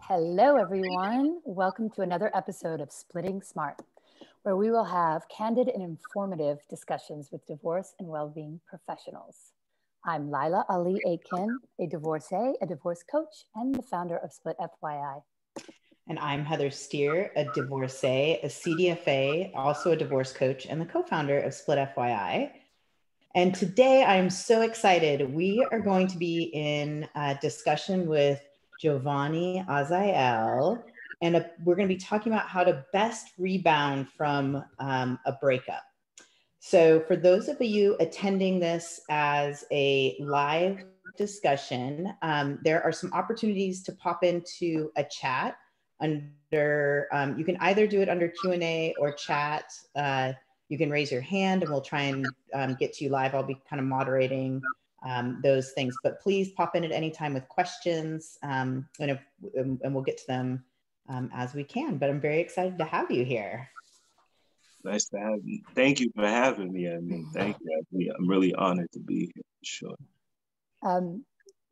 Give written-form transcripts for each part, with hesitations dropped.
Hello, everyone. Welcome to another episode of Splitting Smart, where we will have candid and informative discussions with divorce and well-being professionals. I'm Lila Ali Aitken, a divorcee, a divorce coach, and the founder of Split FYI. And I'm Heather Steer, a divorcee, a CDFA, also a divorce coach, and the co-founder of Split FYI. And today I'm so excited. We are going to be in a discussion with Giovanni Azaël, and we're going to be talking about how to best rebound from a breakup. So for those of you attending this as a live discussion, there are some opportunities to pop into a chat under, you can either do it under Q&A or chat. You can raise your hand and we'll try and get to you live. I'll be kind of moderating those things, but please pop in at any time with questions and we'll get to them as we can. But I'm very excited to have you here. Nice to have you. Thank you for having me. I mean, thank you. I'm really honored to be here, for sure.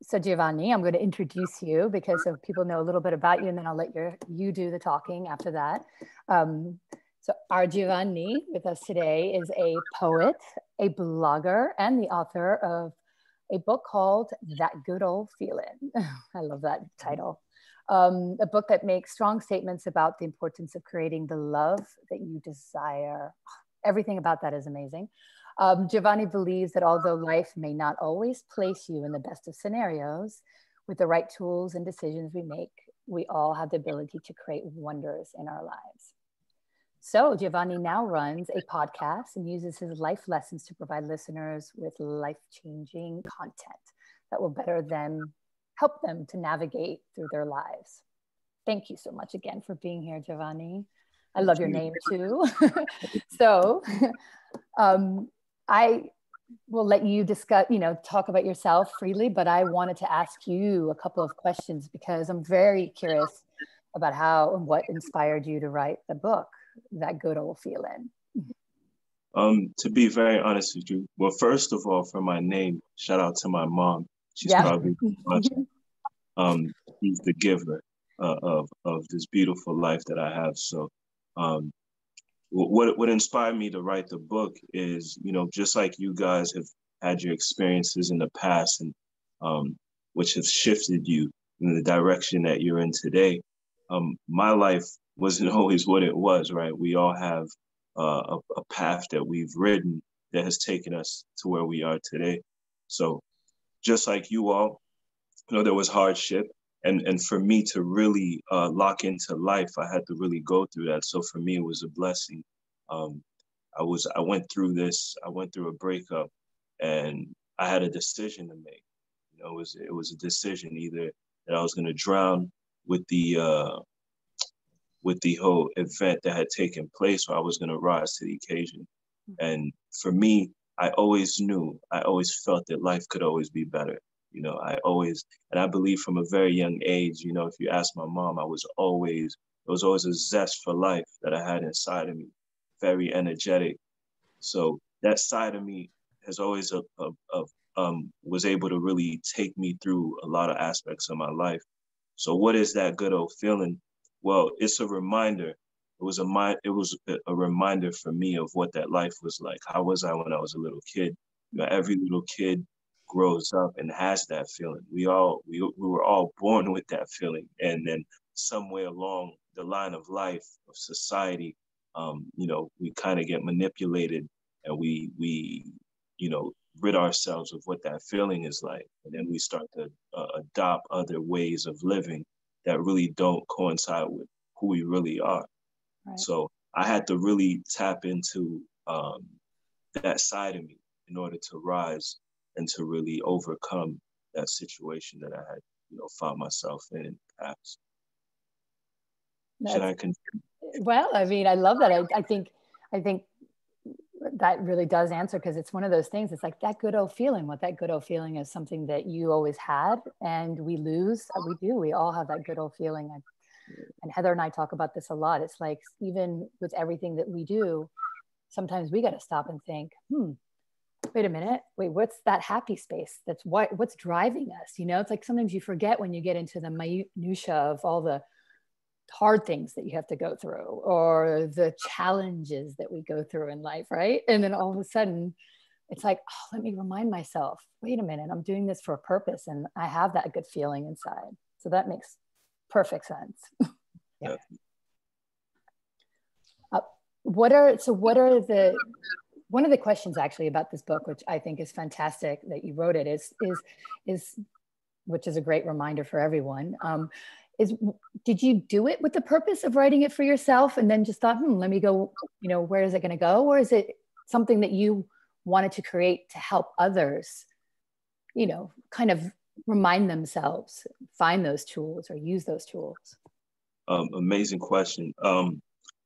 So Giovanni, I'm going to introduce you because so people know a little bit about you, and then I'll let you do the talking after that. So our Giovanni with us today is a poet, a blogger, and the author of a book called That Good Old Feelin. I love that title. A book that makes strong statements about the importance of creating the love that you desire. Everything about that is amazing. Giovanni believes that although life may not always place you in the best of scenarios, with the right tools and decisions we make, we all have the ability to create wonders in our lives. So Giovanni now runs a podcast and uses his life lessons to provide listeners with life-changing content that will help them to navigate through their lives. Thank you so much again for being here, Giovanni. I love your name too. So I will let you discuss, talk about yourself freely, but I wanted to ask you a couple of questions because I'm very curious about how and what inspired you to write the book, That Good Old Feelin. To be very honest with you, well, first of all, for my name, shout out to my mom. She's probably watching. She's the giver of this beautiful life that I have. So what inspired me to write the book is, just like you guys have had your experiences in the past and which have shifted you in the direction that you're in today. My life wasn't always what it was, right? We all have a path that we've ridden that has taken us to where we are today. So just like you all, there was hardship. And for me to really lock into life, I had to really go through that. So for me, it was a blessing. I went through this. I went through a breakup, and I had a decision to make. It was a decision either that I was going to drown with the whole event that had taken place, or I was going to rise to the occasion. And for me, I always felt that life could always be better. And I believe from a very young age, if you ask my mom, there was always a zest for life that I had inside of me, very energetic. So that side of me has always was able to really take me through a lot of aspects of my life. So what is that good old feeling? Well, it's a reminder. It was a reminder for me of what that life was like. How was I when I was a little kid? Every little kid grows up and has that feeling. We were all born with that feeling, and then somewhere along the line of life, of society, we kind of get manipulated, and we rid ourselves of what that feeling is like, and then we start to adopt other ways of living that really don't coincide with who we really are. Right. So I had to really tap into that side of me in order to rise and to really overcome that situation that I had, found myself in the past. Should I continue? Well, I mean, I love that. I think that really does answer, because it's one of those things. It's like that good old feeling. What that good old feeling is something that you always had, and we lose. We do. We all have that good old feeling. And Heather and I talk about this a lot. It's like, even with everything that we do, sometimes we got to stop and think, wait a minute, wait, what's that happy space? That's what's driving us? You know, it's like sometimes you forget when you get into the minutia of all the hard things that you have to go through or the challenges that we go through in life, right? And then all of a sudden it's like, oh, let me remind myself, wait a minute, I'm doing this for a purpose and I have that good feeling inside. So that makes perfect sense. Yeah. What are the one of the questions actually about this book, which I think is fantastic that you wrote it, is which is a great reminder for everyone, is did you do it with the purpose of writing it for yourself and then just thought, let me go, you know, where is it going to go? Or is it something that you wanted to create to help others, you know, kind of remind themselves, find those tools or use those tools? Amazing question.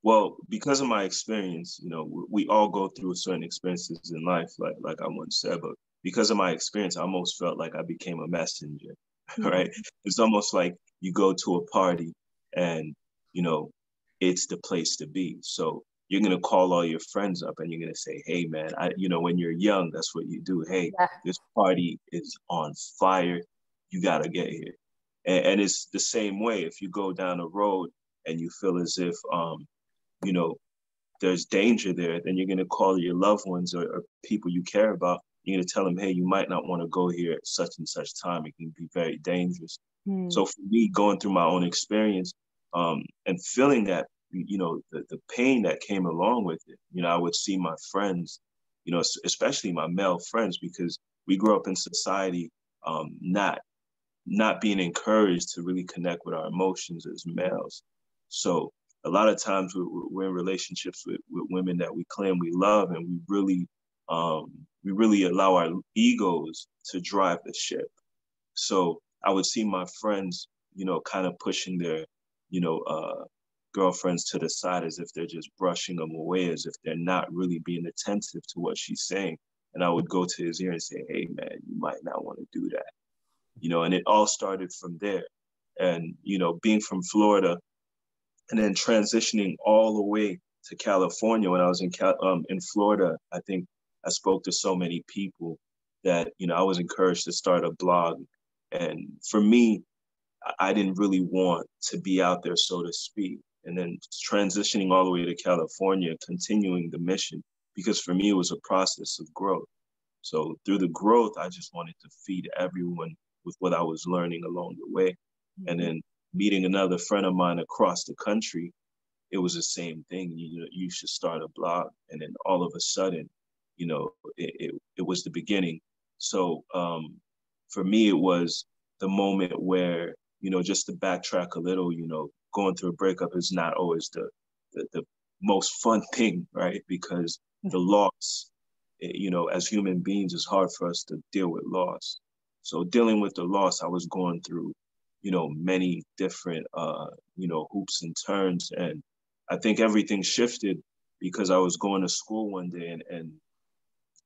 Well, because of my experience, you know, we all go through certain experiences in life, like I once said, but because of my experience, I almost felt like I became a messenger, right? It's almost like you go to a party and, you know, it's the place to be. So you're going to call all your friends up and you're going to say, hey, man, you know, when you're young, that's what you do. Hey, this party is on fire. You got to get here. And it's the same way if you go down a road and you feel as if, you know, there's danger there, then you're going to call your loved ones or people you care about. You're going to tell them, hey, you might not want to go here at such and such time. It can be very dangerous. So for me, going through my own experience and feeling that, you know, the pain that came along with it, you know, I would see my friends, you know, especially my male friends, because we grew up in society not being encouraged to really connect with our emotions as males. So a lot of times we're in relationships with women that we claim we love, and we really allow our egos to drive the ship. So I would see my friends, you know, kind of pushing their, you know, girlfriends to the side as if they're just brushing them away, as if they're not really being attentive to what she's saying. And I would go to his ear and say, hey, man, you might not want to do that. You know, and it all started from there. And, you know, being from Florida, and then transitioning all the way to California. When I was in Florida, I think I spoke to so many people that, you know, I was encouraged to start a blog. And for me, I didn't really want to be out there, so to speak. And then transitioning all the way to California, continuing the mission, because for me, it was a process of growth. So through the growth, I just wanted to feed everyone with what I was learning along the way. And then meeting another friend of mine across the country, it was the same thing. You know, you should start a blog. And then all of a sudden, you know, it was the beginning. So for me, it was the moment where, you know, just to backtrack a little, you know, going through a breakup is not always the most fun thing, right? Because the loss, you know, as human beings, it's hard for us to deal with loss. So dealing with the loss, I was going through, you know, many different, you know, hoops and turns. And I think everything shifted because I was going to school one day and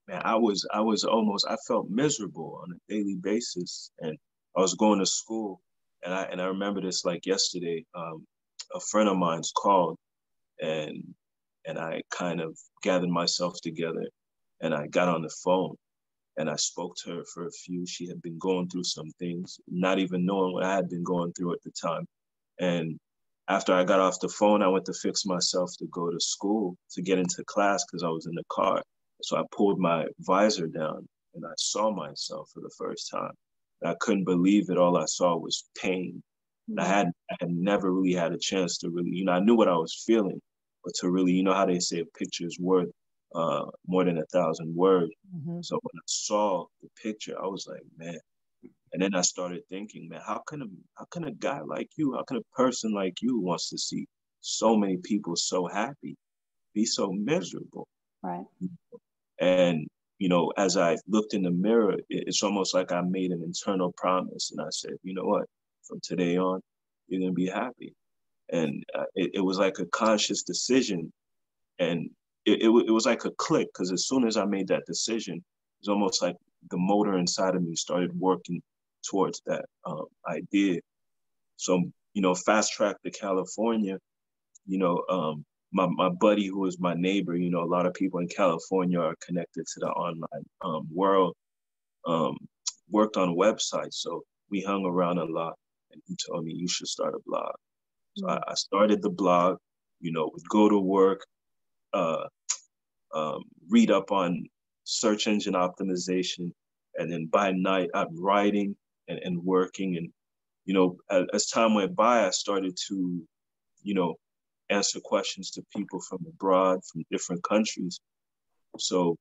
man, I felt miserable on a daily basis. And I was going to school and I remember this like yesterday. A friend of mine's called and I kind of gathered myself together and I got on the phone and I spoke to her for a few. She had been going through some things, not even knowing what I had been going through at the time. And after I got off the phone, I went to fix myself to go to school, to get into class because I was in the car. So I pulled my visor down and I saw myself for the first time. And I couldn't believe it. All I saw was pain. And I had never really had a chance to really, you know, I knew what I was feeling, but to really, you know how they say a picture is worth more than 1,000 words. So when I saw the picture, I was like, man. And then I started thinking, man, how can a guy like you, how can a person like you who wants to see so many people so happy be so miserable? Right. And, you know, as I looked in the mirror, it's almost like I made an internal promise. And I said, you know what, from today on, you're going to be happy. And it was like a conscious decision. And it was like a click, because as soon as I made that decision, it was almost like the motor inside of me started working towards that idea. So, you know, fast track to California, you know, my buddy who was my neighbor, you know, a lot of people in California are connected to the online world, worked on a website. So we hung around a lot, and he told me, you should start a blog. So I started the blog, you know, would go to work, read up on search engine optimization. And then by night, I'm writing and working. And, you know, as time went by, I started to, you know, answer questions to people from abroad, from different countries. So,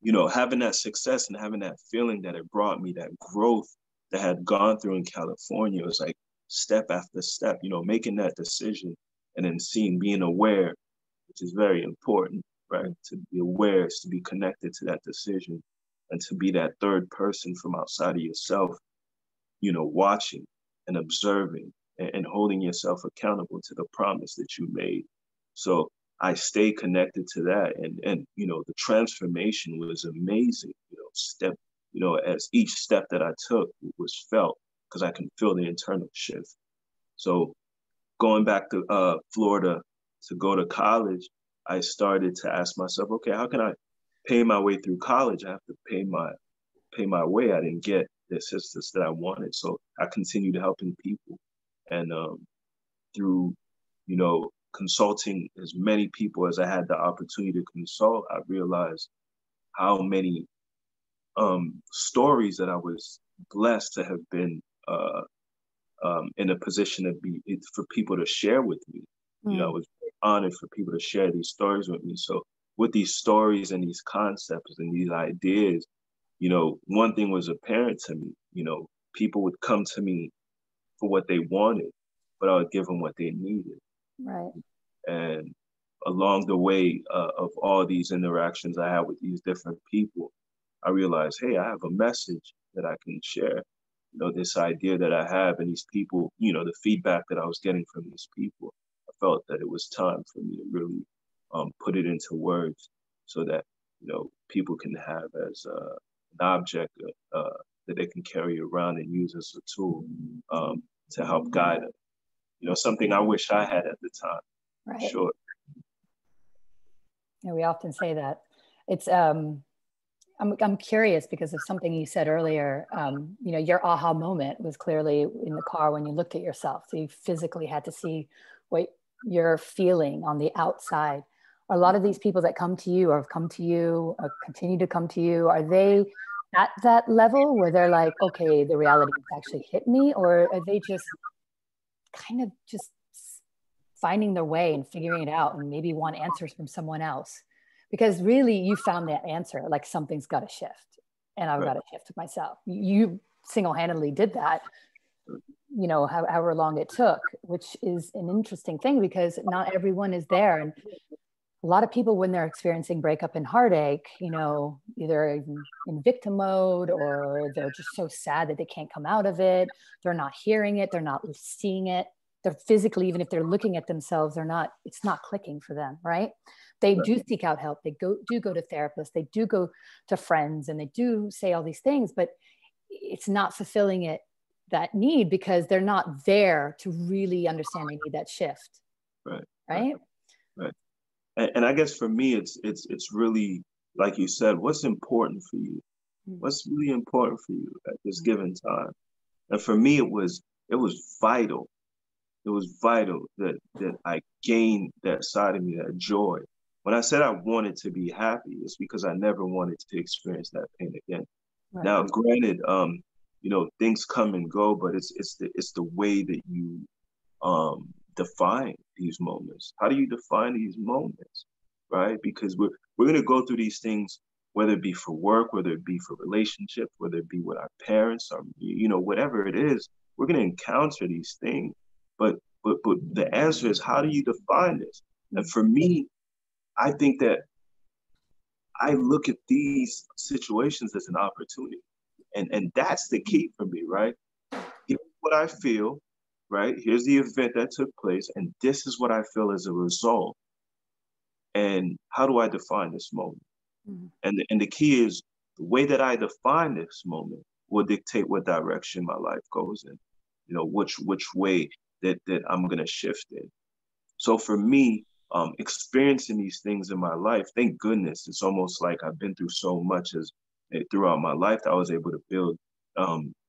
you know, having that success and having that feeling that it brought me, that growth that I had gone through in California, was like step after step, you know, making that decision and then being aware, which is very important, right? To be aware is to be connected to that decision and to be that third person from outside of yourself, you know, watching and observing and holding yourself accountable to the promise that you made. So I stay connected to that. And you know, the transformation was amazing, you know, you know, as each step that I took was felt, because I can feel the internal shift. So going back to Florida to go to college, I started to ask myself, okay, how can I pay my way through college? I have to pay my way. I didn't get the assistance that I wanted. So I continued helping people. And through, you know, consulting as many people as I had the opportunity to consult, I realized how many stories that I was blessed to have been in a position to be for people to share with me. You know, I was honored for people to share these stories with me. So with these stories and these concepts and these ideas, you know, one thing was apparent to me. You know, people would come to me for what they wanted, but I would give them what they needed. Right. And along the way of all these interactions I had with these different people, I realized, hey, I have a message that I can share. You know, this idea that I have, and these people, you know, the feedback that I was getting from these people, I felt that it was time for me to really put it into words so that, you know, people can have as an object that they can carry around and use as a tool to help guide them. You know, something I wish I had at the time. Right. Sure. Yeah, we often say that. It's I'm curious because of something you said earlier. You know, your aha moment was clearly in the car when you looked at yourself. So you physically had to see what you're feeling on the outside. Are a lot of these people that come to you or have come to you or continue to come to you, are they at that level where they're like, okay, the reality actually hit me? Or are they just kind of just finding their way and figuring it out and maybe want answers from someone else? Because really you found that answer, like something's got to shift and I've got to shift myself. You single-handedly did that, you know, however long it took, which is an interesting thing because not everyone is there. And a lot of people, when they're experiencing breakup and heartache, you know, either in victim mode or they're just so sad that they can't come out of it. They're not hearing it. They're not seeing it. They're physically, even if they're looking at themselves, it's not clicking for them, right? They do seek out help. They do go to therapists. They do go to friends and they do say all these things, but it's not fulfilling that need because they're not there to really understand they need that shift. Right? And I guess for me, it's really, like you said, what's important for you? What's really important for you at this given time? And for me, it was vital. It was vital that I gained that side of me, that joy. When I said I wanted to be happy, it's because I never wanted to experience that pain again. Right. Now, granted, you know, things come and go, but it's the way that you define these moments. How do you define these moments, right? Because we're going to go through these things, whether it be for work, whether it be for relationships, whether it be with our parents, or, you know, whatever it is, we're going to encounter these things. But the answer is, how do you define this? And for me, I think that I look at these situations as an opportunity. And that's the key for me, right? Here's what I feel, right? Here's the event that took place, and this is what I feel as a result. And how do I define this moment? And the key is the way that I define this moment will dictate what direction my life goes in. You know, which way that I'm gonna shift in. So for me, experiencing these things in my life, thank goodness, it's almost like I've been through so much throughout my life that I was able to build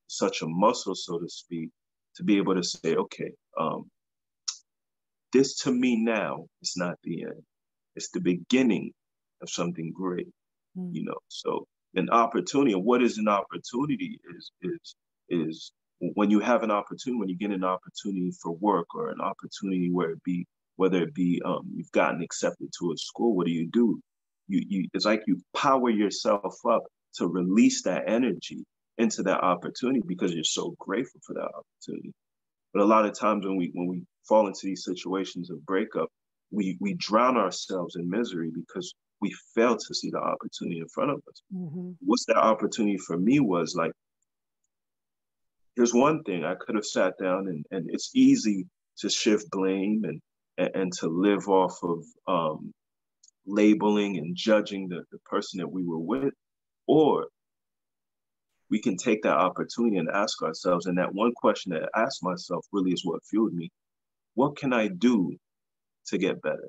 such a muscle, so to speak, to be able to say, okay, this to me now is not the end. It's the beginning of something great, you know. So an opportunity, and what is an opportunity is when you have an opportunity, when you get an opportunity for work or an opportunity whether it be you've gotten accepted to a school, what do? You it's like you power yourself up to release that energy into that opportunity because you're so grateful for that opportunity. But a lot of times when we fall into these situations of breakup, we drown ourselves in misery because we fail to see the opportunity in front of us. What's that opportunity for me was like, here's one thing. I could have sat down and it's easy to shift blame and to live off of labeling and judging the person that we were with, or we can take that opportunity and ask ourselves, and that one question that I asked myself really is what fueled me. What can I do to get better,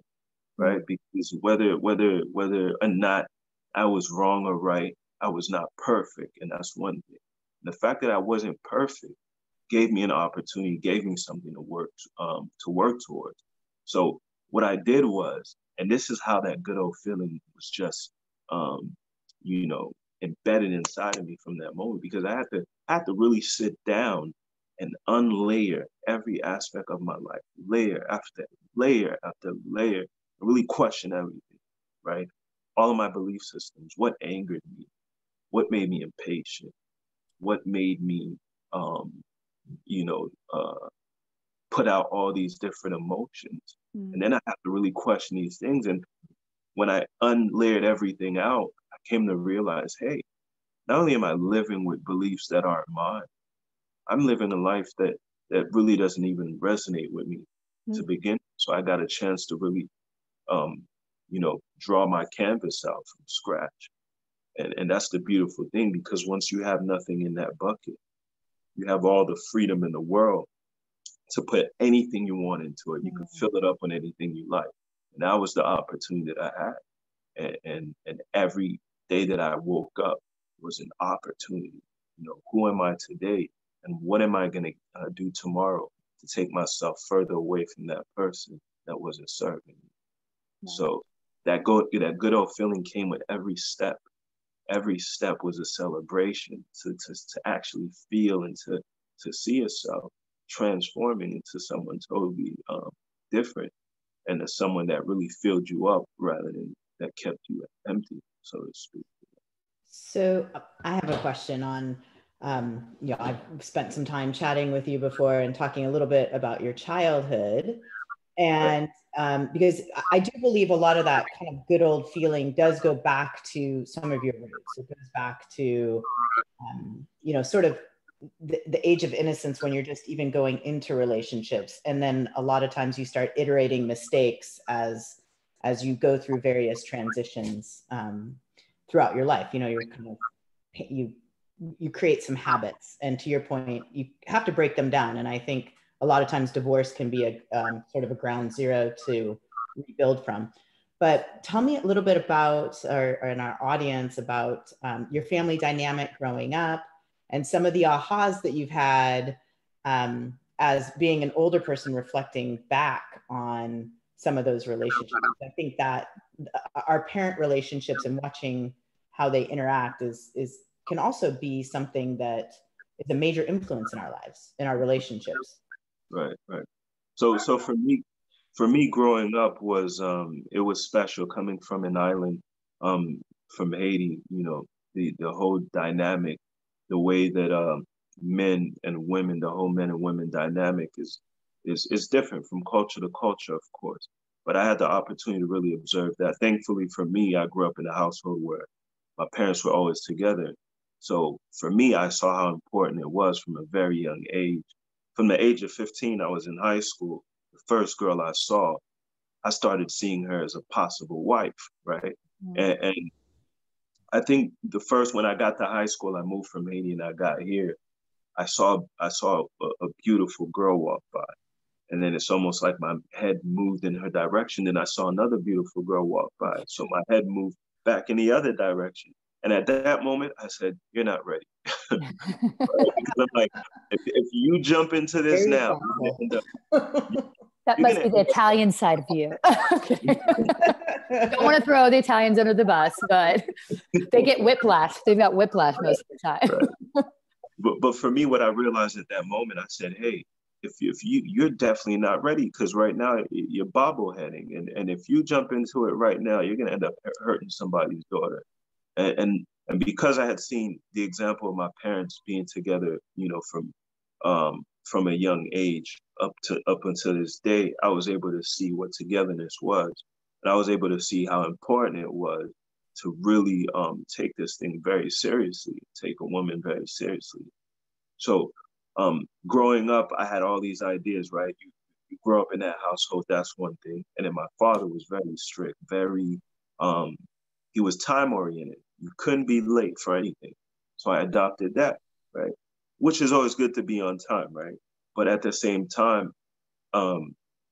right? Because whether or not I was wrong or right, I was not perfect, and that's one thing. The fact that I wasn't perfect gave me an opportunity, gave me something to work towards. So what I did was, and this is how that good old feeling was just, you know, embedded inside of me from that moment, because I had to really sit down and unlayer every aspect of my life, layer after layer, and really question everything, right? All of my belief systems, what angered me, what made me impatient, what made me, you know, put out all these different emotions. And then I have to really question these things. And when I unlayered everything out, I came to realize, hey, not only am I living with beliefs that aren't mine, I'm living a life that really doesn't even resonate with me to begin. So I got a chance to really, you know, draw my canvas out from scratch. And that's the beautiful thing, because once you have nothing in that bucket, you have all the freedom in the world to put anything you want into it. You can fill it up on anything you like. And that was the opportunity that I had. And every day that I woke up was an opportunity. You know, who am I today? And what am I going to do tomorrow to take myself further away from that person that wasn't serving me? Nice. So that good old feeling came with every step. Every step was a celebration to actually feel and to see yourself transforming into someone totally different, and as someone that really filled you up rather than that kept you empty, so to speak. So I have a question on, you know, I've spent some time chatting with you before and talking a little bit about your childhood. And because I do believe a lot of that kind of good old feeling does go back to some of your roots. It goes back to, you know, sort of the age of innocence when you're just even going into relationships. And then a lot of times you start iterating mistakes as you go through various transitions throughout your life. You know, you're kind of, you create some habits. And to your point, you have to break them down. And I think a lot of times divorce can be a sort of a ground zero to rebuild from. But tell me a little bit about, or in our audience, about your family dynamic growing up and some of the ahas that you've had as being an older person reflecting back on some of those relationships. I think that our parent relationships and watching how they interact can also be something that is a major influence in our lives, in our relationships. Right. So for me growing up was it was special coming from an island from Haiti. You know, the whole dynamic, the way that men and women, the whole men and women dynamic is different from culture to culture, of course. But I had the opportunity to really observe that. Thankfully for me, I grew up in a household where my parents were always together. So for me, I saw how important it was from a very young age. From the age of 15, I was in high school. The first girl I saw, I started seeing her as a possible wife, right? And I think when I got to high school, I moved from Haiti and I got here, I saw a beautiful girl walk by. And then it's almost like my head moved in her direction. Then I saw another beautiful girl walk by. So my head moved back in the other direction. And at that moment, I said, you're not ready. Because I'm like, if you jump into this now, that must be the Italian side of you. Don't want to throw the Italians under the bus, but they get whiplash. They've got whiplash most of the time. Right. But for me, what I realized at that moment, I said, hey, if you're definitely not ready, because right now you're bobbleheading. And if you jump into it right now, you're going to end up hurting somebody's daughter. And because I had seen the example of my parents being together, you know, from a young age up until this day, I was able to see what togetherness was. And I was able to see how important it was to really take this thing very seriously, take a woman very seriously. So growing up, I had all these ideas, right? You grow up in that household, that's one thing. And then my father was very strict, he was time oriented. You couldn't be late for anything. So I adopted that, right? Which is always good to be on time, right? But at the same time, I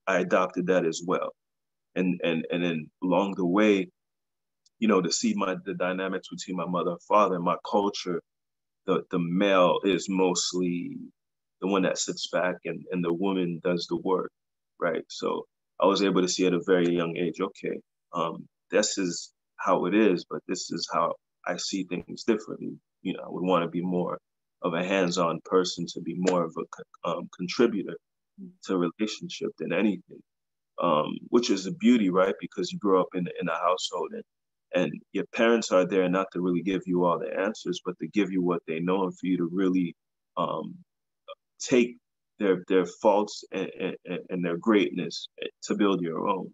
adopted that as well. And then along the way, you know, to see the dynamics between my mother and father and my culture, the male is mostly the one that sits back and the woman does the work, right? So I was able to see at a very young age, okay, this is how it is, but this is how I see things differently. You know, I would want to be more of a hands-on person, to be more of a contributor to a relationship than anything, which is a beauty, right? Because you grow up in a household and your parents are there not to really give you all the answers, but to give you what they know and for you to really take their faults and their greatness to build your own.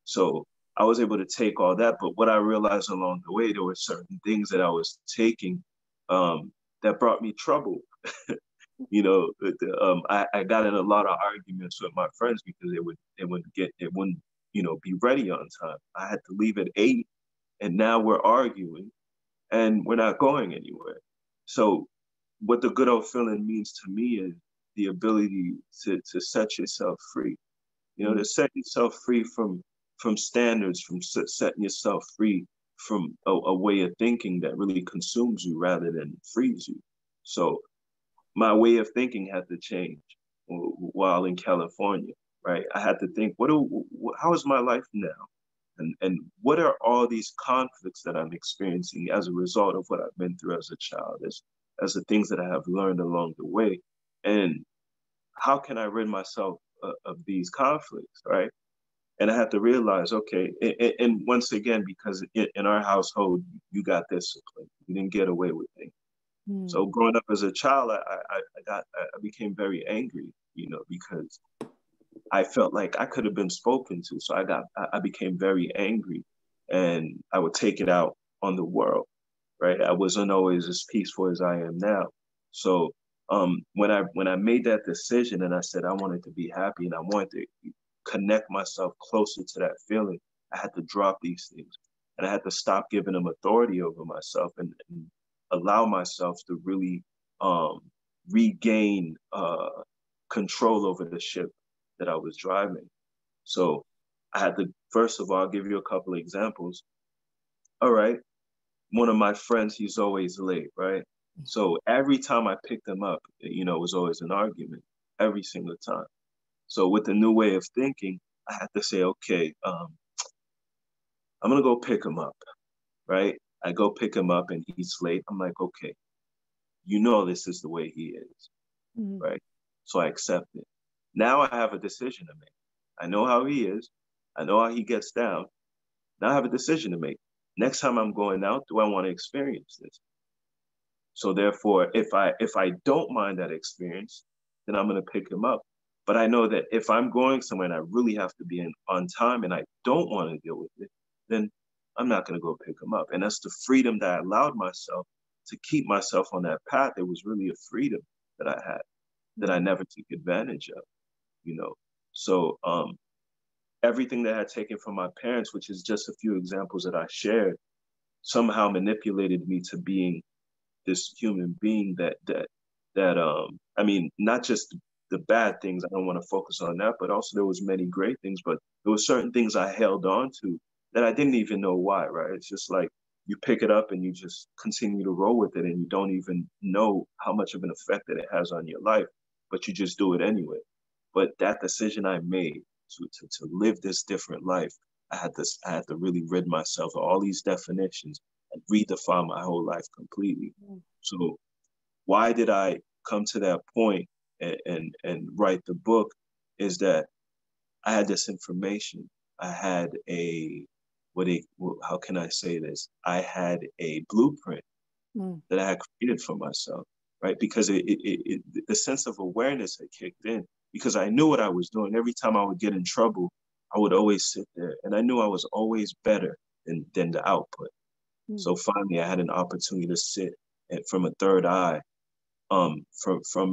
So I was able to take all that, but what I realized along the way, there were certain things that I was taking that brought me trouble. You know, I got in a lot of arguments with my friends because they wouldn't, you know, be ready on time. I had to leave at 8, and now we're arguing, and we're not going anywhere. So, what the good old feeling means to me is the ability to set yourself free. You know, to set yourself free from standards, from setting yourself free from a way of thinking that really consumes you rather than frees you. So my way of thinking had to change while in California, right? I had to think, how is my life now? And what are all these conflicts that I'm experiencing as a result of what I've been through as a child, as the things that I have learned along the way? And how can I rid myself of these conflicts, right? And I had to realize, okay, and once again, because in our household, you got discipline. You didn't get away with things. So growing up as a child, I became very angry, you know, because I felt like I could have been spoken to. So I became very angry, and I would take it out on the world, right? I wasn't always as peaceful as I am now. So when I made that decision and I said I wanted to be happy and I wanted to connect myself closer to that feeling, I had to drop these things, and I had to stop giving them authority over myself and allow myself to really regain control over the ship that I was driving. So I had to, first of all, I'll give you a couple of examples. All right. One of my friends, he's always late, right? So every time I picked him up, you know, it was always an argument every single time. So with the new way of thinking, I had to say, okay, I'm going to go pick him up, right? I go pick him up and he's late. I'm like, okay, you know, this is the way he is, right? So I accept it. Now I have a decision to make. I know how he is. I know how he gets down. Now I have a decision to make. Next time I'm going out, do I want to experience this? So therefore, if I don't mind that experience, then I'm going to pick him up. But I know that if I'm going somewhere and I really have to be on time and I don't want to deal with it, then I'm not going to go pick him up. And that's the freedom that I allowed myself to keep myself on that path. It was really a freedom that I had that I never took advantage of, you know. So everything that I had taken from my parents, which is just a few examples that I shared, somehow manipulated me to being this human being that I mean, not just the bad things. I don't want to focus on that, but also there was many great things, but there were certain things I held on to that I didn't even know why, right? It's just like you pick it up and you just continue to roll with it and you don't even know how much of an effect that it has on your life, but you just do it anyway. But that decision I made to live this different life, I had to really rid myself of all these definitions and redefine my whole life completely. So why did I come to that point and write the book is that I had this information. I had how can I say this? I had a blueprint that I had created for myself, right? Because the sense of awareness had kicked in because I knew what I was doing. Every time I would get in trouble, I would always sit there and I knew I was always better than the output. So finally I had an opportunity to sit from a third eye, from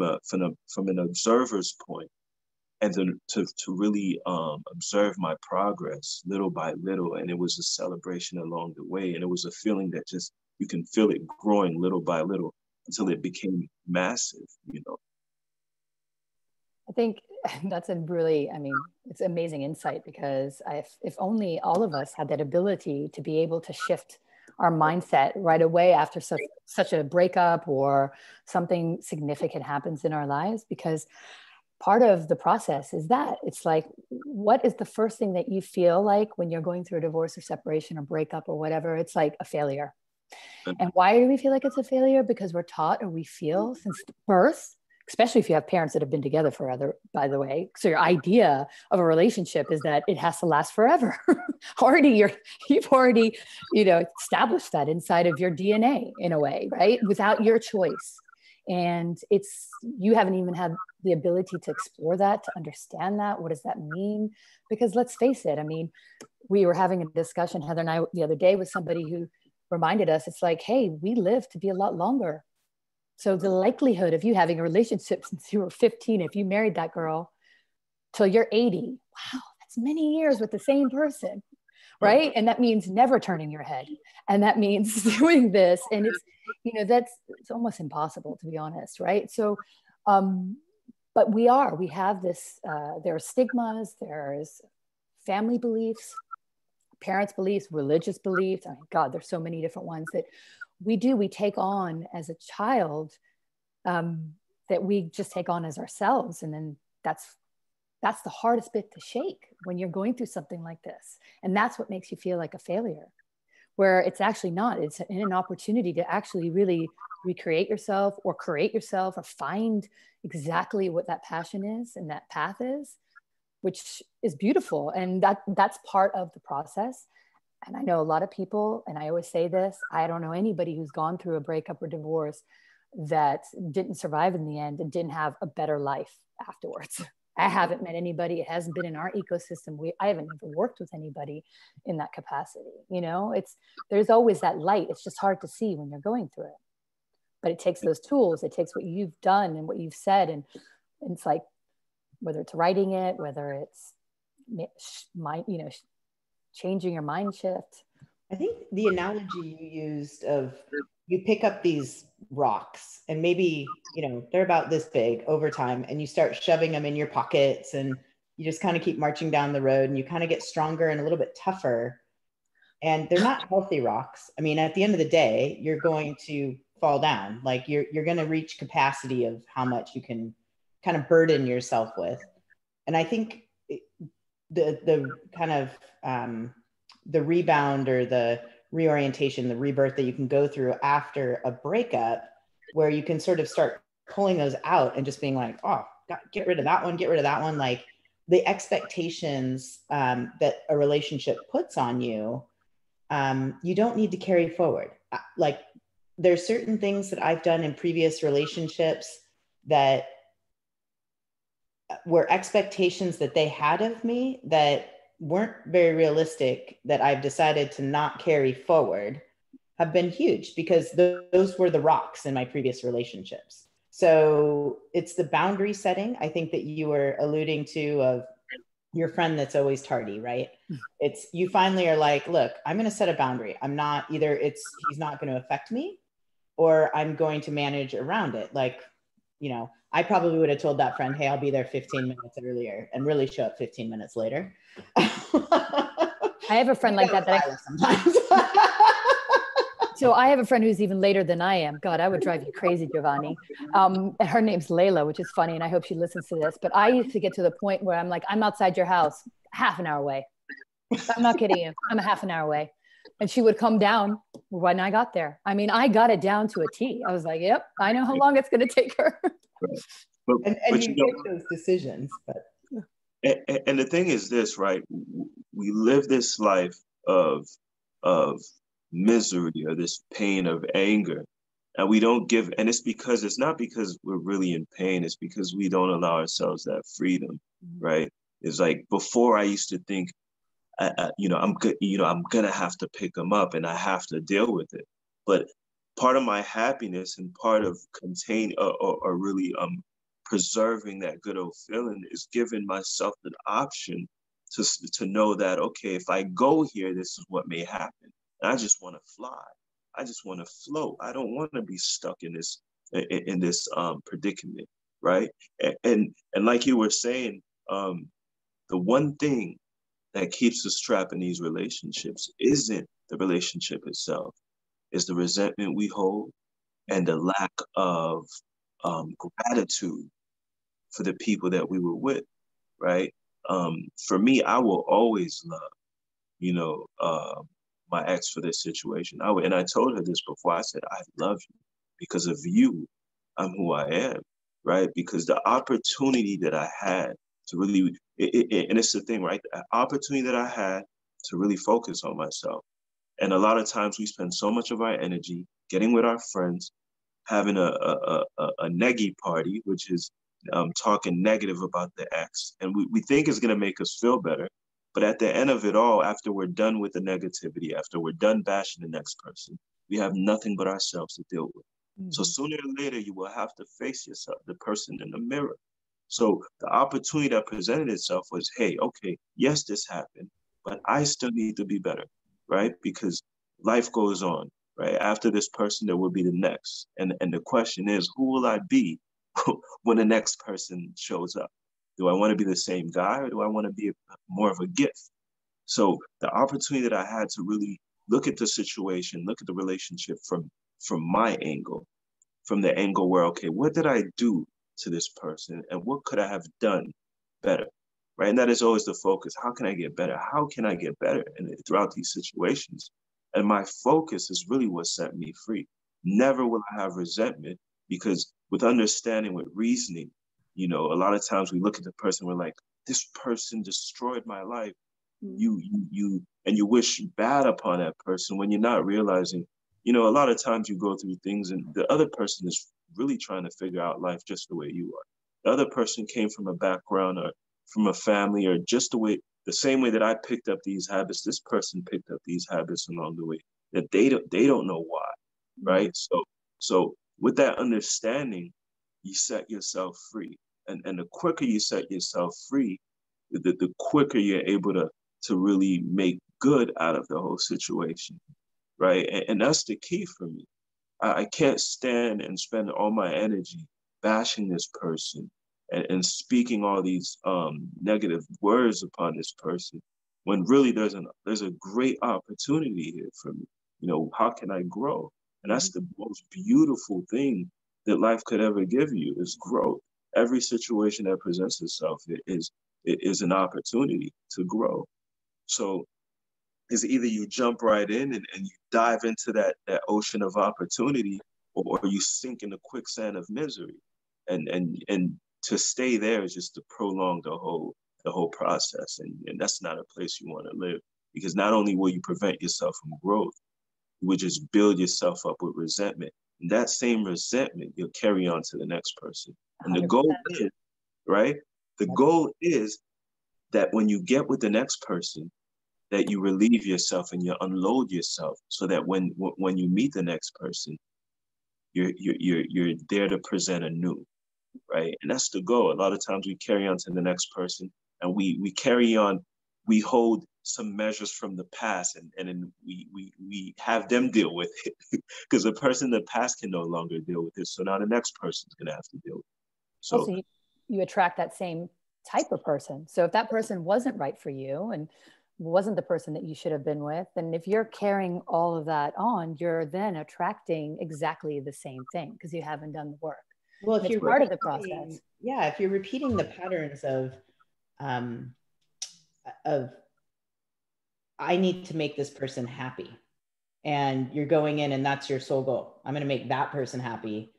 an observer's point, and to really observe my progress little by little. And it was a celebration along the way. And it was a feeling that just, you can feel it growing little by little until it became massive, you know. I think that's a really, I mean, it's amazing insight because if only all of us had that ability to be able to shift our mindset right away after such a breakup or something significant happens in our lives, because part of the process is that it's like, what is the first thing that you feel like when you're going through a divorce or separation or breakup or whatever? It's like a failure. And why do we feel like it's a failure? Because we're taught, or we feel since birth, especially if you have parents that have been together forever, by the way. So your idea of a relationship is that it has to last forever. You've already, established that inside of your DNA in a way, right? Without your choice. And you haven't even had the ability to explore that, to understand that. What does that mean? Because let's face it, I mean, we were having a discussion, Heather and I, the other day with somebody who reminded us, it's like, hey, we live to be a lot longer. So the likelihood of you having a relationship since you were 15, if you married that girl till you're 80, wow, that's many years with the same person, right? And that means never turning your head. And that means doing this. And it's almost impossible, to be honest, right? So, but we have this, there are stigmas, there's family beliefs, parents' beliefs, religious beliefs. I mean, God, there's so many different ones that we take on as a child, that we just take on as ourselves. And then that's the hardest bit to shake when you're going through something like this. And that's what makes you feel like a failure, where it's actually not. It's an opportunity to actually really recreate yourself or create yourself or find exactly what that passion is and that path is, which is beautiful. And that's part of the process. And I know a lot of people, and I always say this, I don't know anybody who's gone through a breakup or divorce that didn't survive in the end and didn't have a better life afterwards. I haven't met anybody. It hasn't been in our ecosystem. I haven't ever worked with anybody in that capacity. There's always that light. It's just hard to see when you're going through it. But it takes those tools. It takes what you've done and what you've said. And it's like, whether it's writing it, whether it's changing your mind shift. I think the analogy you used of, you pick up these rocks and maybe, they're about this big over time, and you start shoving them in your pockets and you just kind of keep marching down the road and you kind of get stronger and a little bit tougher. And they're not healthy rocks. I mean, at the end of the day, you're going to fall down. Like you're going to reach capacity of how much you can kind of burden yourself with. And I think the kind of the rebound or the reorientation, the rebirth that you can go through after a breakup, where you can sort of start pulling those out and just being like, oh, get rid of that one. Like the expectations that a relationship puts on you, you don't need to carry forward. Like there's certain things that I've done in previous relationships that were expectations that they had of me that weren't very realistic, that I've decided to not carry forward, have been huge, because those were the rocks in my previous relationships. So it's the boundary setting, I think, that you were alluding to, of your friend that's always tardy, right? It's, you finally are like, look, I'm going to set a boundary. I'm not either, he's not going to affect me, or I'm going to manage around it. Like, I probably would have told that friend, hey, I'll be there 15 minutes earlier, and really show up 15 minutes later. I have a friend like that. Sometimes. So I have a friend who's even later than I am. God, I would drive you crazy, Giovanni. And her name's Layla, which is funny, and I hope she listens to this. But I used to get to the point where I'm like, I'm outside your house, half an hour away. I'm not kidding you. I'm a half an hour away. And she would come down when I got there. I mean, I got it down to a T. I was like, yep, I know how long it's going to take her. Right. But you make those decisions. But and the thing is this, right? We live this life of misery or this pain of anger, and we don't give. And it's not because we're really in pain. It's because we don't allow ourselves that freedom, right? It's like before I used to think, I'm good. I'm gonna have to pick them up, and I have to deal with it. But part of my happiness and part of contain or really preserving that good old feeling is giving myself an option to know that, okay, if I go here, this is what may happen. And I just want to fly. I just want to float. I don't want to be stuck in this predicament, right? And like you were saying, the one thing that keeps us trapped in these relationships isn't the relationship itself. It's the resentment we hold and the lack of gratitude for the people that we were with, right? For me, I will always love, my ex for this situation. And I told her this before. I said, I love you because of you. I'm who I am, right? Because the opportunity that I had to really, and it's the thing, right? The opportunity that I had to really focus on myself. And a lot of times we spend so much of our energy getting with our friends, having a neggy party, which is talking negative about the ex. And we think it's going to make us feel better. But at the end of it all, after we're done with the negativity, after we're done bashing the next person, we have nothing but ourselves to deal with. Mm-hmm. So sooner or later, you will have to face yourself, the person in the mirror. So the opportunity that presented itself was, hey, okay, yes, this happened, but I still need to be better, right? Because life goes on, right? After this person, there will be the next. And the question is, who will I be when the next person shows up? Do I want to be the same guy, or do I want to be more of a gift? So the opportunity that I had to really look at the situation, look at the relationship from my angle, from the angle where, okay, what did I do to this person, and what could I have done better, right? And that is always the focus. How can I get better? How can I get better throughout these situations? And my focus is really what set me free. Never will I have resentment, because with understanding, with reasoning, a lot of times we look at the person, we're like, this person destroyed my life. And you wish bad upon that person when you're not realizing, a lot of times you go through things and the other person is really trying to figure out life just the way you are. The other person came from a background or from a family, or just the same way that I picked up these habits, this person picked up these habits along the way, that they don't know why, right? So with that understanding, you set yourself free. And the quicker you set yourself free, the quicker you're able to really make good out of the whole situation, right? And that's the key for me. I can't stand and spend all my energy bashing this person and speaking all these negative words upon this person, when really there's a great opportunity here for me. How can I grow? And that's the most beautiful thing that life could ever give you, is growth. Every situation that presents itself is an opportunity to grow. So is either you jump right in and you dive into that ocean of opportunity, or you sink in the quicksand of misery. And to stay there is just to prolong the whole process. And that's not a place you want to live, because not only will you prevent yourself from growth, you would just build yourself up with resentment. And that same resentment you'll carry on to the next person. And 100%. The goal is, right? The goal is that when you get with the next person, that you relieve yourself and you unload yourself, so that when you meet the next person, you're there to present anew, right? And that's the goal. A lot of times we carry on to the next person, and we carry on, we hold some measures from the past, and then we have them deal with it, because the person in the past can no longer deal with it. So now the next person is going to have to deal with it. So also, you attract that same type of person. So if that person wasn't right for you and wasn't the person that you should have been with, and if you're carrying all of that on, you're then attracting exactly the same thing because you haven't done the work. Well, if it's you're part of the process. Yeah, if you're repeating the patterns of I need to make this person happy, and you're going in and that's your sole goal. I'm going to make that person happy.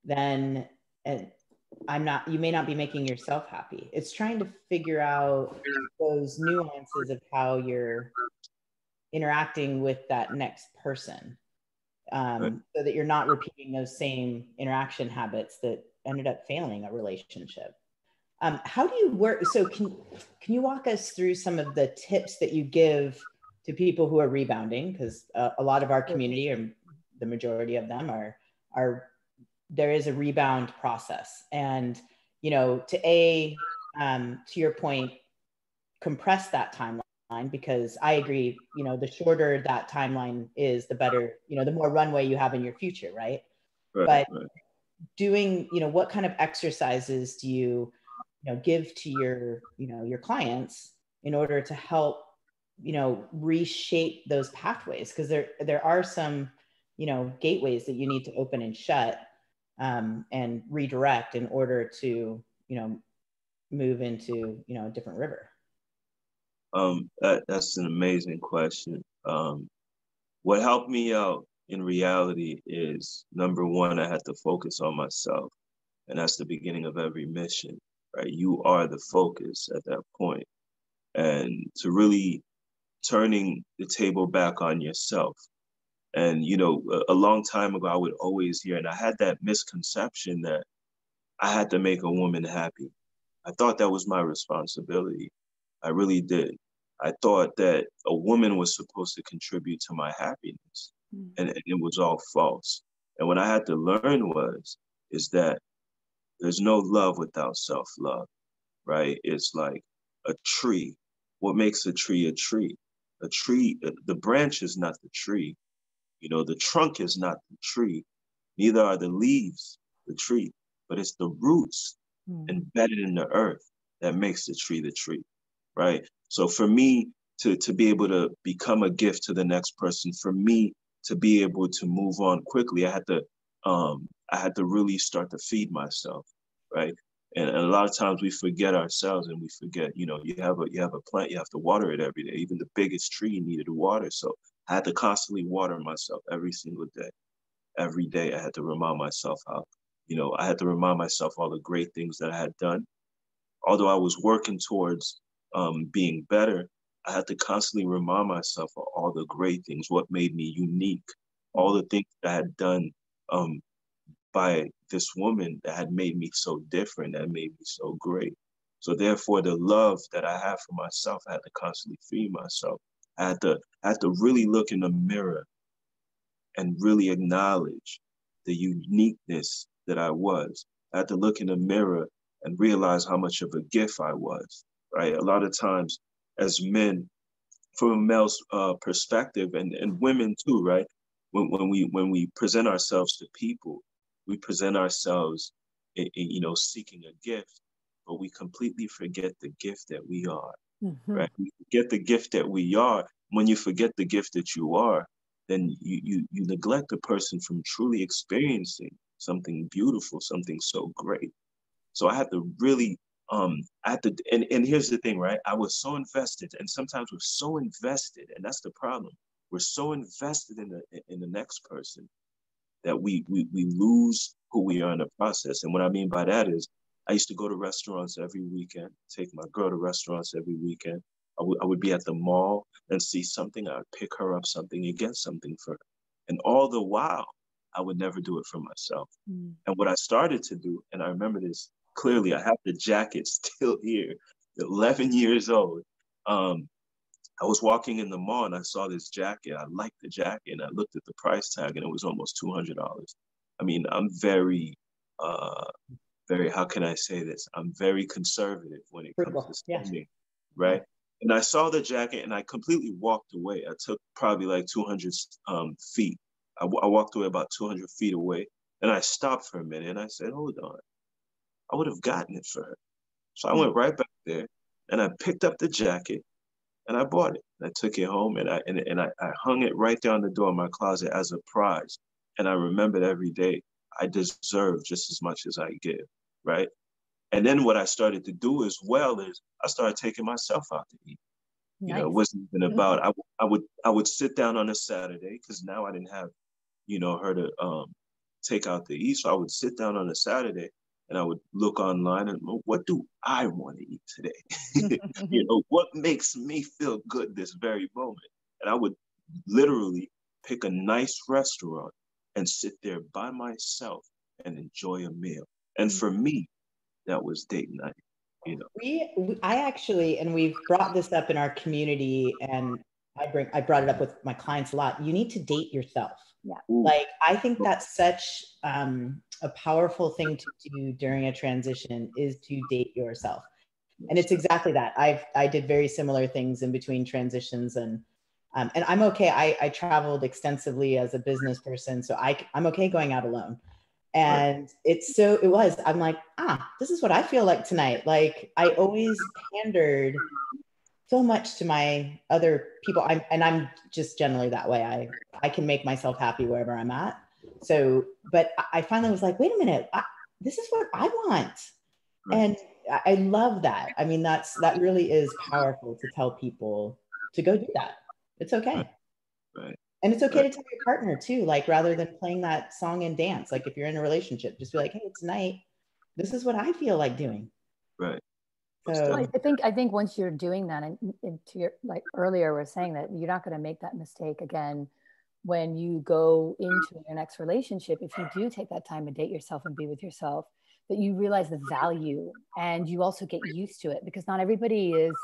Then you may not be making yourself happy. It's trying to figure out those nuances of how you're interacting with that next person, so that you're not repeating those same interaction habits that ended up failing a relationship. How do you work? So can you walk us through some of the tips that you give to people who are rebounding? Because a lot of our community, or the majority of them, are there is a rebound process, and to your point, compress that timeline, because I agree, the shorter that timeline is, the better, the more runway you have in your future, right? But doing, what kind of exercises do you give to your clients in order to help reshape those pathways? Because there are some gateways that you need to open and shut, and redirect in order to move into a different river. That's an amazing question. What helped me out in reality is, number one, I had to focus on myself, and that's the beginning of every mission, right? You are the focus at that point. And to really turning the table back on yourself. And, a long time ago, I would always hear, and I had that misconception that I had to make a woman happy. I thought that was my responsibility. I really did. I thought that a woman was supposed to contribute to my happiness, and it was all false. And what I had to learn is that there's no love without self-love, right? It's like a tree. What makes a tree a tree? A tree, the branch is not the tree. The trunk is not the tree. Neither are the leaves the tree, but it's the roots embedded in the earth that makes the tree, right? So for me to be able to become a gift to the next person, for me to be able to move on quickly, I had to really start to feed myself, right? And a lot of times we forget ourselves, and we forget, you have a plant, you have to water it every day. Even the biggest tree needed water. So I had to constantly water myself every single day. Every day I had to remind myself I had to remind myself all the great things that I had done. Although I was working towards being better, I had to constantly remind myself of all the great things, what made me unique, all the things that I had done by this woman that had made me so different, that made me so great. So therefore, the love that I have for myself, I had to constantly feed myself. I had to really look in the mirror and really acknowledge the uniqueness that I was. I had to look in the mirror and realize how much of a gift I was, right? A lot of times as men, from a male's perspective, and women too, right? When we present ourselves to people, we present ourselves, seeking a gift, but we completely forget the gift that we are, right? We forget the gift that we are. When you forget the gift that you are, then you neglect the person from truly experiencing something beautiful, something so great. So I had to really, and here's the thing, right? I was so invested, and sometimes we're so invested, and that's the problem. We're so invested in the next person that we lose who we are in the process. And what I mean by that is, I used to go to restaurants every weekend, take my girl to restaurants every weekend. I would be at the mall and see something. I would pick her up something and get something for her. And all the while, I would never do it for myself. And what I started to do, and I remember this clearly, I have the jacket still here, 11 years old. I was walking in the mall and I saw this jacket. I liked the jacket, and I looked at the price tag, and it was almost $200. I mean, I'm very, how can I say this? I'm very conservative when it comes to spending, right? And I saw the jacket and I completely walked away. I took probably like 200 feet. I walked away about 200 feet away, and I stopped for a minute and I said, hold on. I would have gotten it for her. So I went right back there and I picked up the jacket and I bought it. I took it home and I hung it right there on the door of my closet as a prize. And I remembered every day I deserve just as much as I give, right? And then what I started to do as well is I started taking myself out to eat. You know, it Nice. wasn't even about I would sit down on a Saturday because now I didn't have, you know, her to take out to eat. So I would sit down on a Saturday and I would look online and what do I want to eat today? You know, what makes me feel good this very moment? And I would literally pick a nice restaurant and sit there by myself and enjoy a meal. And for me, that was date night. You know, I actually, and we've brought this up in our community, and I brought it up with my clients a lot. You need to date yourself. Yeah. Like, I think that's such a powerful thing to do during a transition, is to date yourself. And it's exactly that. I did very similar things in between transitions, and I'm okay. I traveled extensively as a business person, so I'm okay going out alone. And I'm like, this is what I feel like tonight. Like, I always pandered so much to my other people. I'm just generally that way. I can make myself happy wherever I'm at. So, but I finally was like, wait a minute, this is what I want. Right. And I love that. I mean, that really is powerful to tell people to go do that. It's okay. Right. And it's okay to tell your partner too, like, rather than playing that song and dance. Like, if you're in a relationship, just be like, hey, tonight, this is what I feel like doing. Right. So I think once you're doing that, and to your, like earlier, we're saying that you're not going to make that mistake again when you go into your next relationship. If you do take that time to date yourself and be with yourself, that you realize the value, and you also get used to it, because not everybody is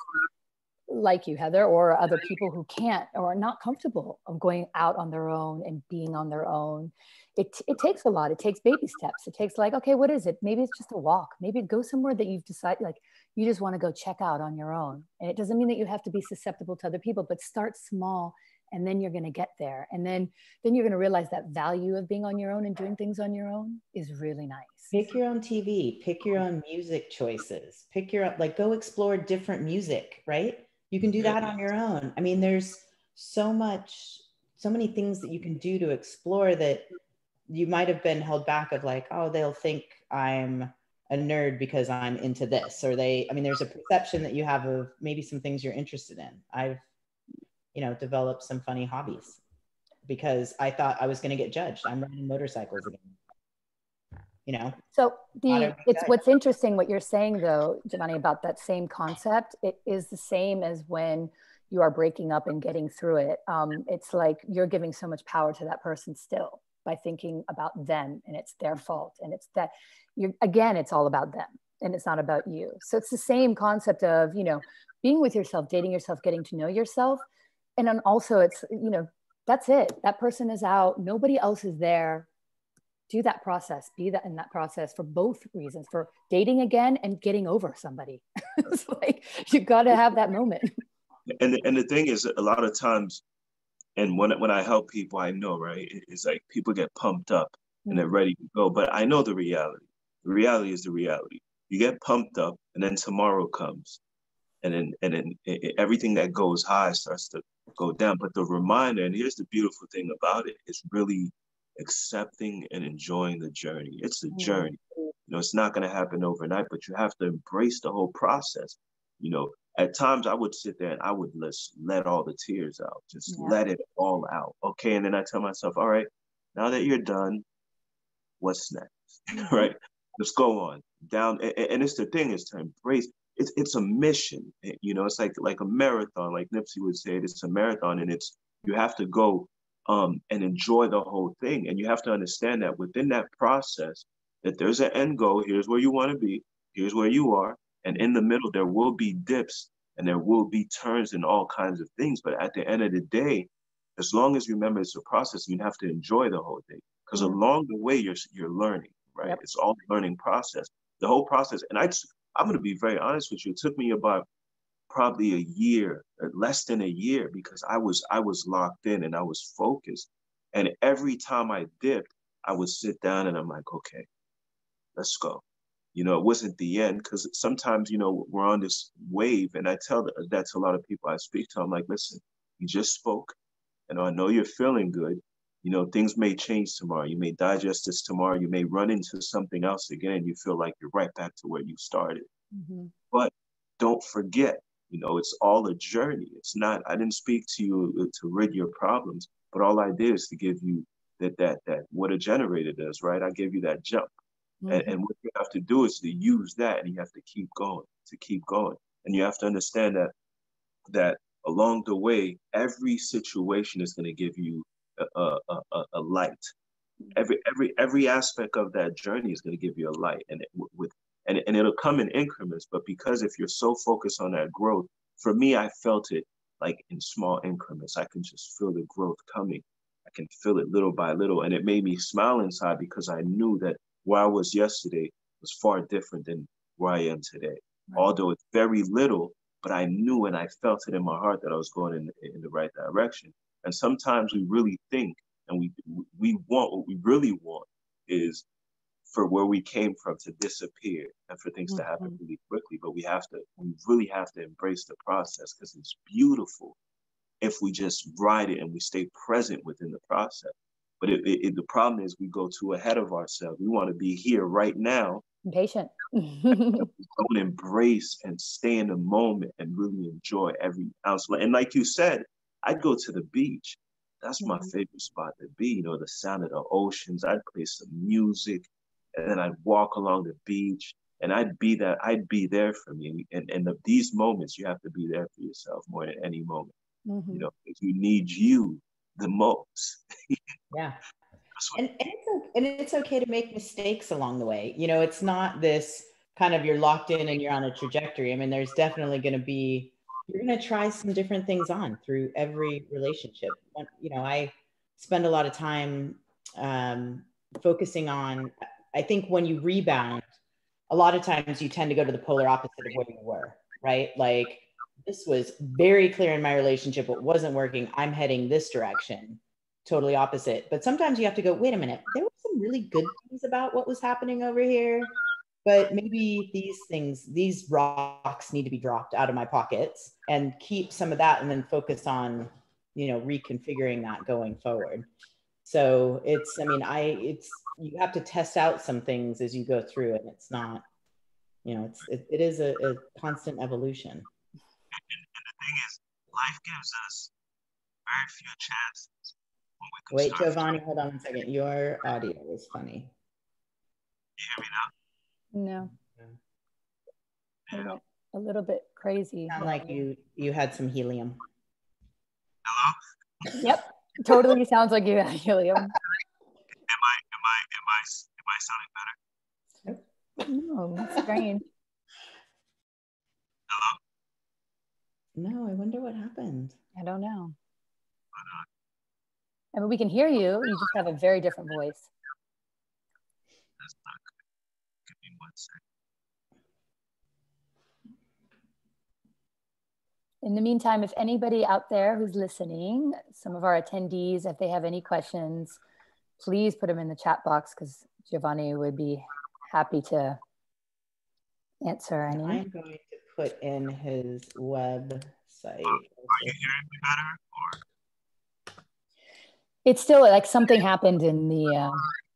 like you, Heather, or other people who can't or are not comfortable of going out on their own and being on their own. It takes a lot. It takes baby steps. It takes, like, okay, what is it? Maybe it's just a walk. Maybe go somewhere that you've decided, like, you just want to go check out on your own. And it doesn't mean that you have to be susceptible to other people, but start small, and then you're going to get there. And then you're going to realize that value of being on your own and doing things on your own is really nice. pick your own TV, pick your own music choices, like, go explore different music, right? You can do that on your own. I mean, there's so many things that you can do to explore that you might have been held back of, like, oh, they'll think I'm a nerd because I'm into this, or there's a perception that you have of maybe some things you're interested in. I've, developed some funny hobbies because I thought I was going to get judged. I'm riding motorcycles again, So it's what's interesting what you're saying though, Giovanni, about that same concept. It is the same as when you are breaking up and getting through it. It's like you're giving so much power to that person still by thinking about them, and it's their fault, and it's that again, it's all about them and it's not about you. So it's the same concept of, being with yourself, dating yourself, getting to know yourself. And then also it's, that's it. That person is out. Nobody else is there. Do that process, be that in that process for both reasons, for dating again and getting over somebody. It's like, you got to have that moment. And the thing is, a lot of times, and when I help people, I know, right? It's like people get pumped up and they're ready to go. But I know the reality. The reality is the reality. You get pumped up, and then tomorrow comes, and then everything that goes high starts to go down. But the reminder, and here's the beautiful thing about it, is really accepting and enjoying the journey. It's a journey. It's not going to happen overnight, but you have to embrace the whole process. At times I would sit there and I would let all the tears out, just let it all out. Okay. And then I tell myself, all right, now that you're done, what's next? Right? Let's go on down. And it's the thing is to embrace. It's a mission. It's like a marathon, like Nipsey would say. It's a marathon, and you have to go and enjoy the whole thing. And you have to understand that within that process, that there's an end goal. Here's where you want to be. Here's where you are. And in the middle, there will be dips and there will be turns and all kinds of things. But at the end of the day, as long as you remember it's a process, you have to enjoy the whole thing. Because along the way, you're learning, right? Yep. It's all a learning process. The whole process. And I'm going to be very honest with you. It took me about probably a year, less than a year, because I was locked in and I was focused. And every time I dipped, I would sit down and I'm like, okay, let's go. You know, it wasn't the end, because sometimes, you know, we're on this wave, and I tell that to a lot of people I speak to. I'm like, listen, you just spoke, and I know you're feeling good. You know, things may change tomorrow. You may digest this tomorrow. You may run into something else again, and you feel like you're right back to where you started. Mm-hmm. But don't forget, you know, it's all a journey. It's not, I didn't speak to you to rid your problems, but all I did is to give you that what a generator does, right? I gave you that jump. Mm-hmm. And what you have to do is to use that, and you have to keep going, to keep going. And you have to understand that along the way, every situation is going to give you a light. Every aspect of that journey is going to give you a light, and it'll come in increments. But because if you're so focused on that growth, for me, I felt it like in small increments. I can just feel the growth coming. I can feel it little by little, and it made me smile inside, because I knew that where I was yesterday was far different than where I am today. Right. Although it's very little, but I knew and I felt it in my heart that I was going in the right direction. And sometimes we really think, and we want, what we really want is for where we came from to disappear and for things to happen really quickly. But we really have to embrace the process, because it's beautiful if we just ride it and we stay present within the process. But the problem is we go too ahead of ourselves. We want to be here right now. Patient. Don't embrace and stay in the moment and really enjoy every ounce. And like you said, I'd go to the beach. That's my favorite spot to be. You know, the sound of the oceans. I'd play some music, and then I'd walk along the beach, and I'd be there for me. And these moments, you have to be there for yourself more than any moment. You know, if you need you the most. Yeah. And it's okay to make mistakes along the way. You know, it's not this kind of you're locked in and you're on a trajectory. I mean, there's definitely going to be, you're going to try some different things on through every relationship. You know, I spend a lot of time focusing on, I think when you rebound, a lot of times you tend to go to the polar opposite of where you were, right? Like, this was very clear in my relationship. It wasn't working. I'm heading this direction. Totally opposite. But sometimes you have to go, wait a minute, there were some really good things about what was happening over here, but maybe these rocks need to be dropped out of my pockets, and keep some of that and then focus on, you know, reconfiguring that going forward. So you have to test out some things as you go through it. It's not, you know, it is a constant evolution. And the thing is, life gives us very few chances. Wait, Giovanni, hold on 1 second. Your audio is funny. You hear me now? No. Yeah. A little bit crazy. Sound like you had some helium. Hello? Yep. Totally sounds like you had helium. Am I sounding better? No, that's strange. Hello? No, I wonder what happened. I don't know. I mean, we can hear you. You just have a very different voice. That's not good. Give me 1 second. In the meantime, if anybody out there who's listening, some of our attendees, if they have any questions, please put them in the chat box, because Giovanni would be happy to answer any. I'm going to put in his website. Are you hearing me better? Or? It's still like something happened in the,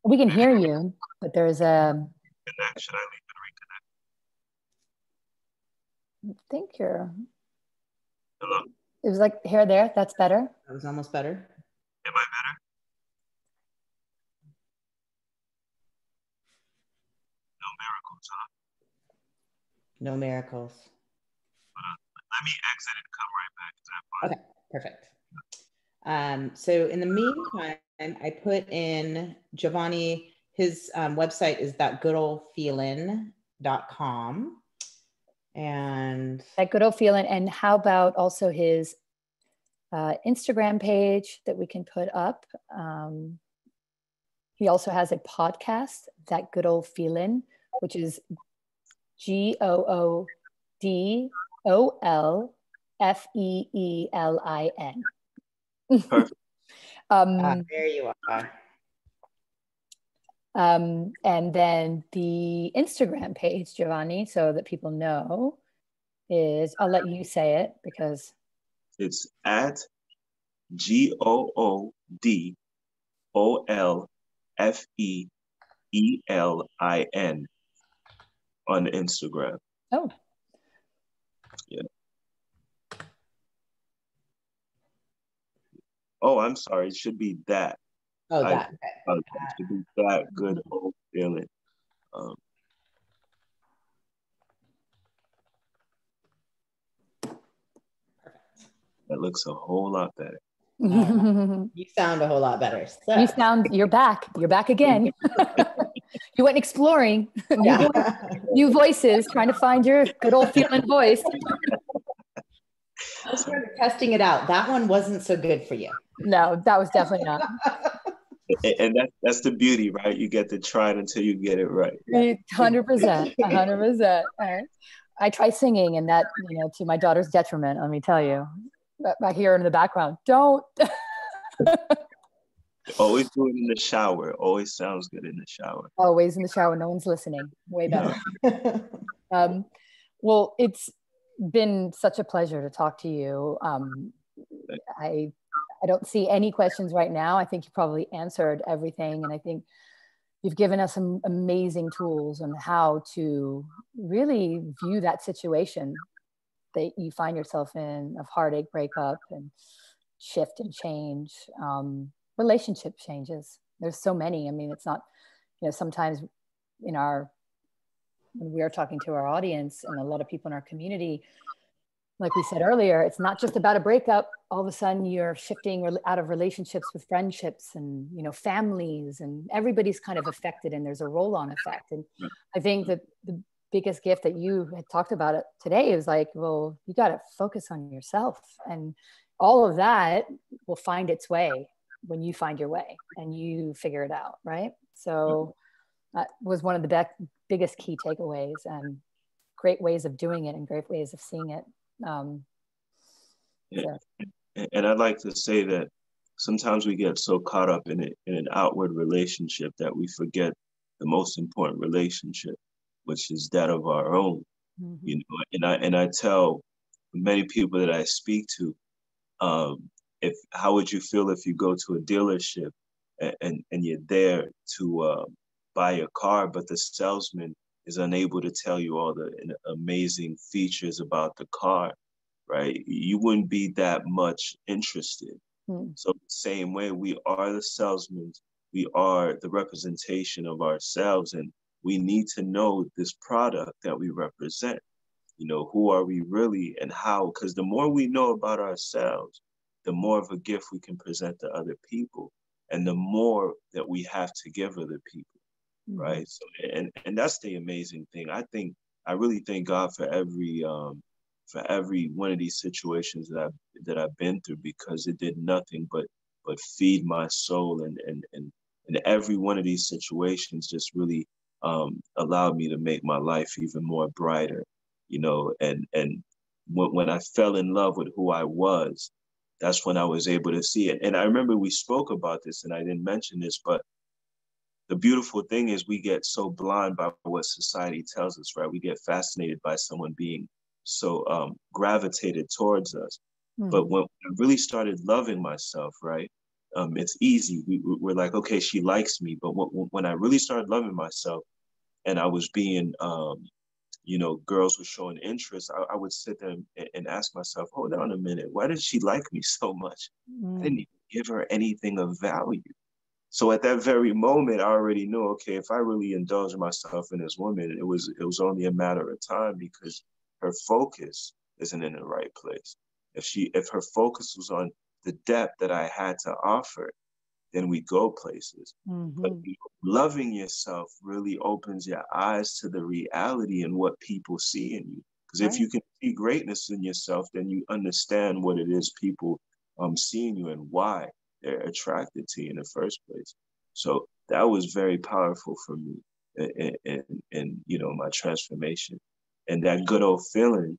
we can hear you, but there's a... Should I leave and reconnect? I think you're... Hello? It was like here, there, that's better. That was almost better. Am I better? No miracles, huh? No miracles. Let me exit and come right back. Okay, perfect. So in the meantime, I put in Giovanni, his website is thatgoodoldfeelin.com. And That good old feeling. And how about also his Instagram page that we can put up? He also has a podcast, That Good Old Feelin, which is GOODOLFEELIN. Perfect. there you are. And then the Instagram page, Giovanni, so that people know, is, I'll let you say it because it's at GOODOLFEELIN on Instagram. Oh. Yeah. Oh, I'm sorry. It should be that. Oh, that. It should be that good old feeling. That looks a whole lot better. You sound a whole lot better. So. You're back. You're back again. You went exploring new voices, trying to find your good old feeling voice. I started testing it out. That one wasn't so good for you. No, that was definitely not. And that's the beauty, right? You get to try it until you get it right. 100%. 100%. I try singing, and that, to my daughter's detriment, let me tell you. I hear her in the background. Don't. Always do it in the shower. Always sounds good in the shower. Always in the shower. No one's listening. Way better. Well, it's been such a pleasure to talk to you. I don't see any questions right now. I think you probably answered everything. And I think you've given us some amazing tools on how to really view that situation that you find yourself in, of heartache, breakup, and shift and change, relationship changes. There's so many. I mean, it's not, sometimes when we are talking to our audience and a lot of people in our community, like we said earlier, it's not just about a breakup. All of a sudden you're shifting out of relationships with friendships and, families, and everybody's kind of affected, and there's a roll-on effect. And I think that the biggest gift that you had talked about it today is like, well, you got to focus on yourself, and all of that will find its way when you find your way and you figure it out. Right. So that was one of the biggest key takeaways, and great ways of doing it and great ways of seeing it. So. And I'd like to say that sometimes we get so caught up in an outward relationship that we forget the most important relationship, which is that of our own. Mm-hmm. And I tell many people that I speak to, how would you feel if you go to a dealership and you're there to buy a car, but the salesman is unable to tell you all the amazing features about the car, right? You wouldn't be that much interested. So the same way, we are the salesmen, we are the representation of ourselves, and we need to know this product that we represent. Who are we really and how? Because the more we know about ourselves, the more of a gift we can present to other people, and the more that we have to give other people, right? So, and that's the amazing thing. I really thank God for every one of these situations that I've been through, because it did nothing but feed my soul, and every one of these situations just really allowed me to make my life even more brighter, and when I fell in love with who I was, that's when I was able to see it. And I remember we spoke about this, and I didn't mention this, but the beautiful thing is we get so blind by what society tells us, right? We get fascinated by someone being so gravitated towards us. But when I really started loving myself, right, it's easy. We're like, okay, she likes me. But when I really started loving myself, and I was being, girls were showing interest, I would sit there and ask myself, hold on a minute, why did she like me so much? I didn't even give her anything of value. So at that very moment, I already knew, okay, if I really indulge myself in this woman, it was only a matter of time, because her focus isn't in the right place. If her focus was on the depth that I had to offer, then we go places. But loving yourself really opens your eyes to the reality and what people see in you. Because if you can see greatness in yourself, then you understand what it is people see in you and why they're attracted to you in the first place. So that was very powerful for me in my transformation. And that good old feeling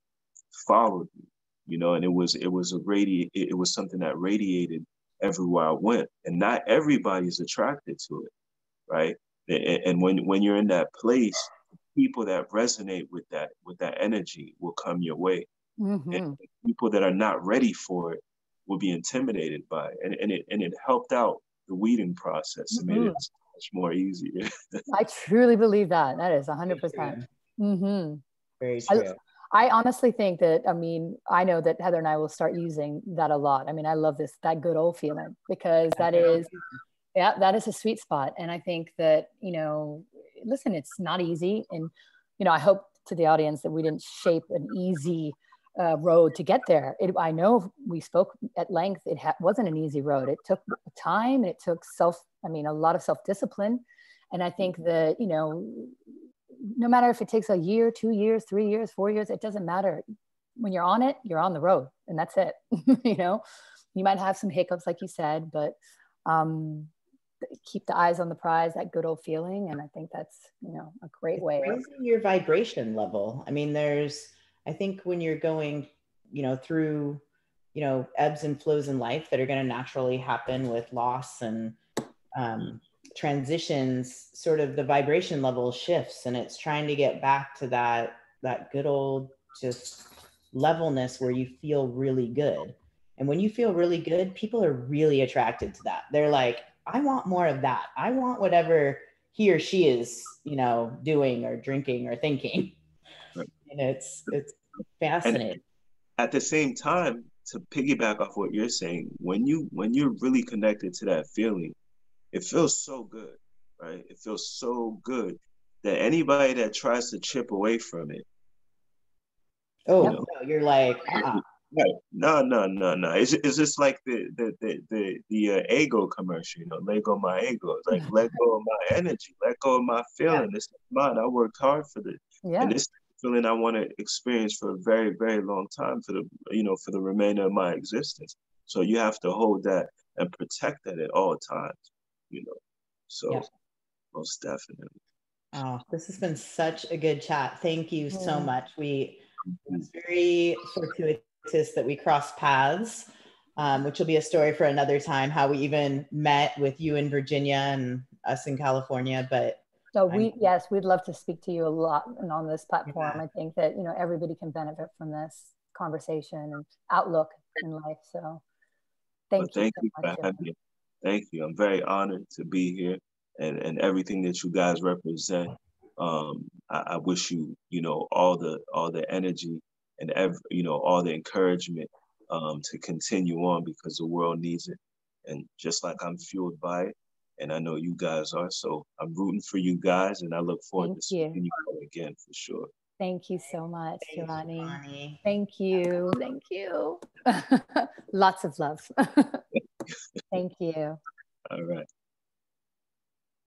followed me, and it was something that radiated everywhere I went. And not everybody's attracted to it, right? And when you're in that place, people that resonate with that energy will come your way. Mm-hmm. And people that are not ready for it will be intimidated by it. And it helped out the weeding process. Mm-hmm. It made it so much more easier. I truly believe that. That is 100%. Mm-hmm. Very true. I honestly think that, I mean, I know that Heather and I will start using that a lot. I mean, I love that good old feeling, because that is a sweet spot. And I think that, you know, listen, it's not easy. And, you know, I hope to the audience that we didn't shape an easy road to get there. I know we spoke at length. It wasn't an easy road. It took time, and it took a lot of self-discipline. And I think that, you know, no matter if it takes a year, 2 years, 3 years, 4 years, it doesn't matter. When you're on it, you're on the road, and that's it. You know, you might have some hiccups, like you said, but keep the eyes on the prize, that good old feeling. And I think that's, you know, a great way. Raising your vibration level. I mean, I think when you're going, you know, through, you know, ebbs and flows in life that are going to naturally happen with loss and transitions, sort of the vibration level shifts, and it's trying to get back to that good old just levelness where you feel really good. And when you feel really good, people are really attracted to that. They're like, I want more of that. I want whatever he or she is, you know, doing or drinking or thinking. Right. And it's fascinating. And at the same time, to piggyback off what you're saying, when you're really connected to that feeling, it feels so good, right? It feels so good that anybody that tries to chip away from it, Oh, you know, no, you're like, right. No. It's just like the ego commercial, you know, let go of my ego. It's like, let go of my energy, let go of my feeling. It's mine. I worked hard for this. And this feeling I want to experience for a very, very long time, for the remainder of my existence. So you have to hold that and protect that at all times, you know. So most definitely. Oh, this has been such a good chat. Thank you so much. It was very fortuitous that we crossed paths, which will be a story for another time, how we even met with you in Virginia and us in California. But so we'd love to speak to you a lot and on this platform. I think that, you know, everybody can benefit from this conversation and outlook in life. So thank you so much. For having me. Thank you. I'm very honored to be here and everything that you guys represent. I wish you, you know, all the energy and all the encouragement to continue on, because the world needs it. And just like I'm fueled by it, and I know you guys are, so I'm rooting for you guys, and I look forward to speaking you again for sure. Thank you so much, Giovanni. Thank you. Thank you. Lots of love. Thank you. All right.